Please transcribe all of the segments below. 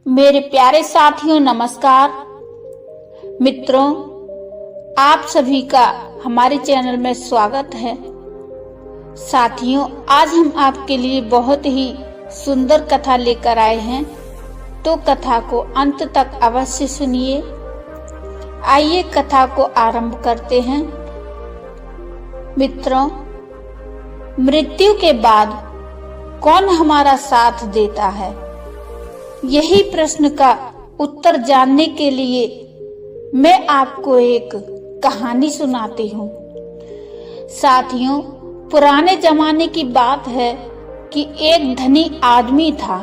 मेरे प्यारे साथियों नमस्कार। मित्रों, आप सभी का हमारे चैनल में स्वागत है। साथियों, आज हम आपके लिए बहुत ही सुंदर कथा लेकर आए हैं, तो कथा को अंत तक अवश्य सुनिए। आइए कथा को आरंभ करते हैं। मित्रों, मृत्यु के बाद कौन हमारा साथ देता है? यही प्रश्न का उत्तर जानने के लिए मैं आपको एक कहानी सुनाती हूँ। साथियों, पुराने जमाने की बात है कि एक धनी आदमी था।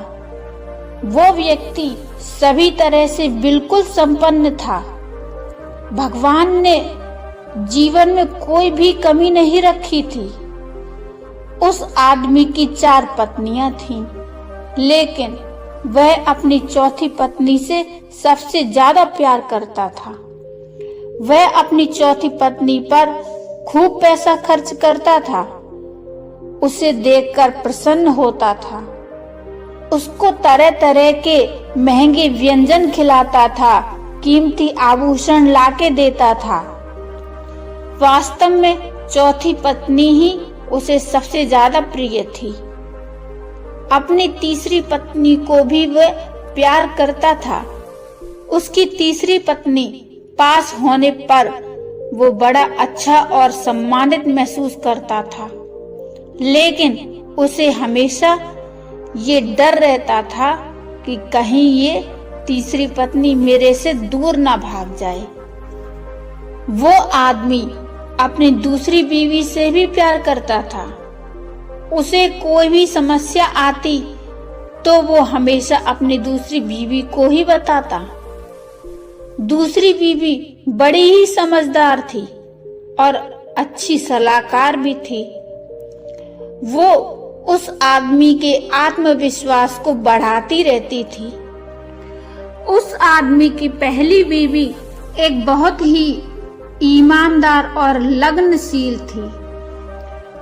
वो व्यक्ति सभी तरह से बिल्कुल संपन्न था। भगवान ने जीवन में कोई भी कमी नहीं रखी थी। उस आदमी की 4 पत्नियां थीं, लेकिन वह अपनी चौथी पत्नी से सबसे ज्यादा प्यार करता था। वह अपनी चौथी पत्नी पर खूब पैसा खर्च करता था। उसे देखकर प्रसन्न होता था। उसको तरह तरह के महंगे व्यंजन खिलाता था, कीमती आभूषण लाके देता था। वास्तव में चौथी पत्नी ही उसे सबसे ज्यादा प्रिय थी। अपनी तीसरी पत्नी को भी वह प्यार करता था। उसकी तीसरी पत्नी पास होने पर वो बड़ा अच्छा और सम्मानित महसूस करता था, लेकिन उसे हमेशा ये डर रहता था कि कहीं ये तीसरी पत्नी मेरे से दूर ना भाग जाए। वो आदमी अपनी दूसरी बीवी से भी प्यार करता था। उसे कोई भी समस्या आती तो वो हमेशा अपनी दूसरी बीवी को ही बताता। दूसरी बीवी बड़ी ही समझदार थी और अच्छी सलाहकार भी थी। वो उस आदमी के आत्मविश्वास को बढ़ाती रहती थी। उस आदमी की पहली बीवी एक बहुत ही ईमानदार और लगनशील थी।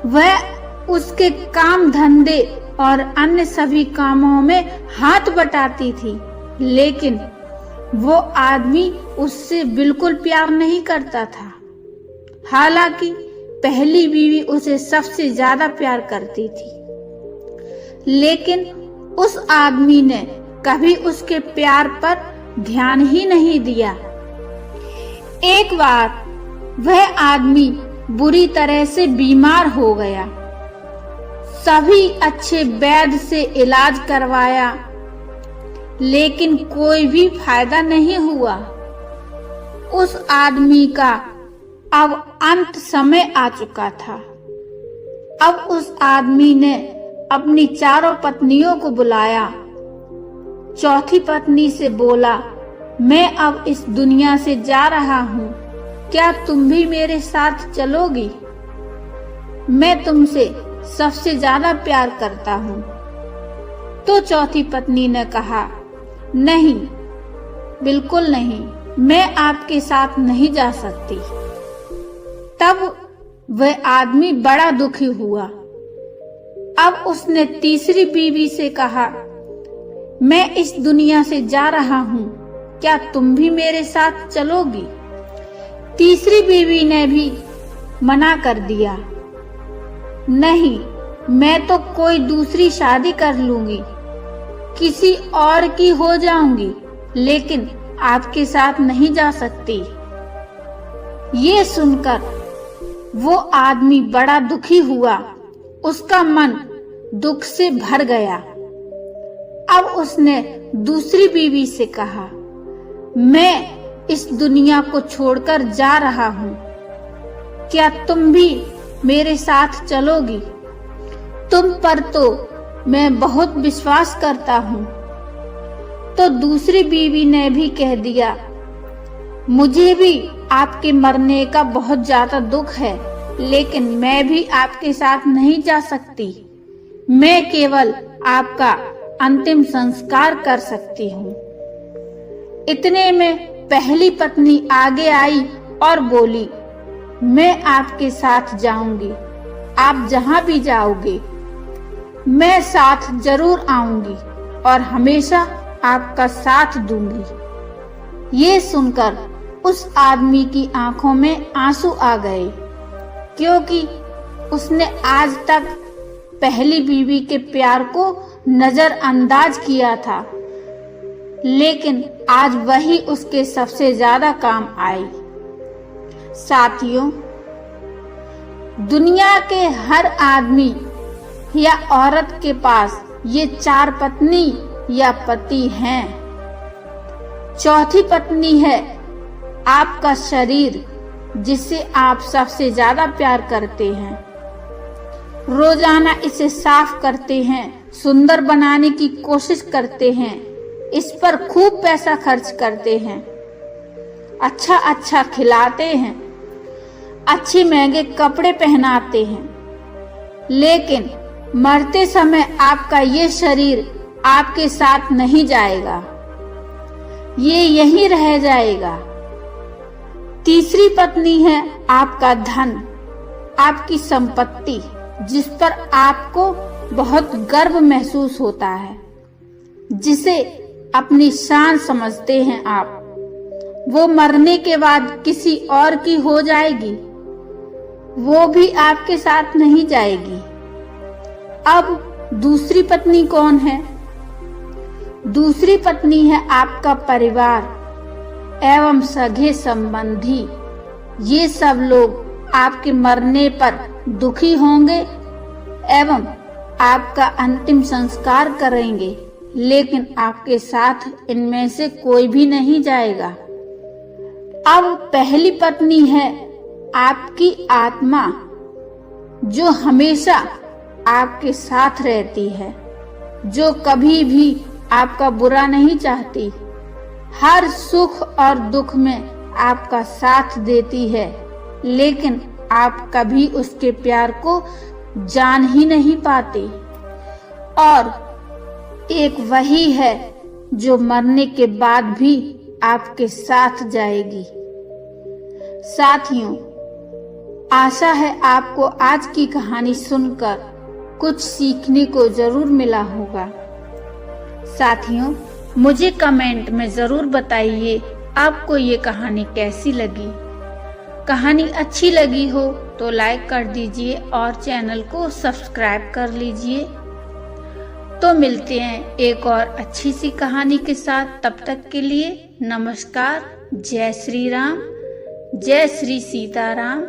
वह उसके काम धंधे और अन्य सभी कामों में हाथ बटाती थी, लेकिन वो आदमी उससे बिल्कुल प्यार नहीं करता था। हालांकि पहली बीवी उसे सबसे ज्यादा प्यार करती थी, लेकिन उस आदमी ने कभी उसके प्यार पर ध्यान ही नहीं दिया। एक बार वह आदमी बुरी तरह से बीमार हो गया। सभी अच्छे वैद्य से इलाज करवाया, लेकिन कोई भी फायदा नहीं हुआ। उस आदमी का अब अंत समय आ चुका था। अब उस आदमी ने अपनी 4 पत्नियों को बुलाया। चौथी पत्नी से बोला, मैं अब इस दुनिया से जा रहा हूँ, क्या तुम भी मेरे साथ चलोगी? मैं तुमसे सबसे ज्यादा प्यार करता हूँ। तो चौथी पत्नी ने कहा, नहीं, बिल्कुल नहीं, मैं आपके साथ नहीं जा सकती। तब वह आदमी बड़ा दुखी हुआ। अब उसने तीसरी बीवी से कहा, मैं इस दुनिया से जा रहा हूँ, क्या तुम भी मेरे साथ चलोगी? तीसरी बीवी ने भी मना कर दिया, नहीं, मैं तो कोई दूसरी शादी कर लूंगी, किसी और की हो जाऊंगी, लेकिन आपके साथ नहीं जा सकती। ये सुनकर वो आदमी बड़ा दुखी हुआ। उसका मन दुख से भर गया। अब उसने दूसरी बीवी से कहा, मैं इस दुनिया को छोड़कर जा रहा हूँ, क्या तुम भी मेरे साथ चलोगी? तुम पर तो मैं बहुत विश्वास करता हूँ। तो दूसरी बीवी ने भी कह दिया, मुझे भी आपके मरने का बहुत ज्यादा दुख है, लेकिन मैं भी आपके साथ नहीं जा सकती। मैं केवल आपका अंतिम संस्कार कर सकती हूँ। इतने में पहली पत्नी आगे आई और बोली, मैं आपके साथ जाऊंगी, आप जहाँ भी जाओगे मैं साथ जरूर आऊंगी और हमेशा आपका साथ दूंगी। ये सुनकर उस आदमी की आंखों में आंसू आ गए, क्योंकि उसने आज तक पहली बीवी के प्यार को नजरअंदाज किया था, लेकिन आज वही उसके सबसे ज्यादा काम आई। साथियों, दुनिया के हर आदमी या औरत के पास ये 4 पत्नी या पति हैं। चौथी पत्नी है आपका शरीर, जिससे आप सबसे ज्यादा प्यार करते हैं। रोजाना इसे साफ करते हैं, सुंदर बनाने की कोशिश करते हैं, इस पर खूब पैसा खर्च करते हैं, अच्छा अच्छा खिलाते हैं, अच्छे महंगे कपड़े पहनाते हैं, लेकिन मरते समय आपका ये शरीर आपके साथ नहीं जाएगा, ये यहीं रह जाएगा। तीसरी पत्नी है आपका धन, आपकी संपत्ति, जिस पर आपको बहुत गर्व महसूस होता है, जिसे अपनी शान समझते हैं आप। वो मरने के बाद किसी और की हो जाएगी, वो भी आपके साथ नहीं जाएगी। अब दूसरी पत्नी कौन है? दूसरी पत्नी है आपका परिवार एवं सगे संबंधी। ये सब लोग आपके मरने पर दुखी होंगे एवं आपका अंतिम संस्कार करेंगे, लेकिन आपके साथ इनमें से कोई भी नहीं जाएगा। अब पहली पत्नी है आपकी आत्मा, जो हमेशा आपके साथ रहती है, जो कभी भी आपका बुरा नहीं चाहती, हर सुख और दुख में आपका साथ देती है, लेकिन आप कभी उसके प्यार को जान ही नहीं पाते। और एक वही है जो मरने के बाद भी आपके साथ जाएगी। साथियों, आशा है आपको आज की कहानी सुनकर कुछ सीखने को जरूर मिला होगा। साथियों, मुझे कमेंट में जरूर बताइए आपको ये कहानी कैसी लगी। कहानी अच्छी लगी हो तो लाइक कर दीजिए और चैनल को सब्सक्राइब कर लीजिए। तो मिलते हैं एक और अच्छी सी कहानी के साथ। तब तक के लिए नमस्कार। जय श्री राम, जय श्री सीताराम।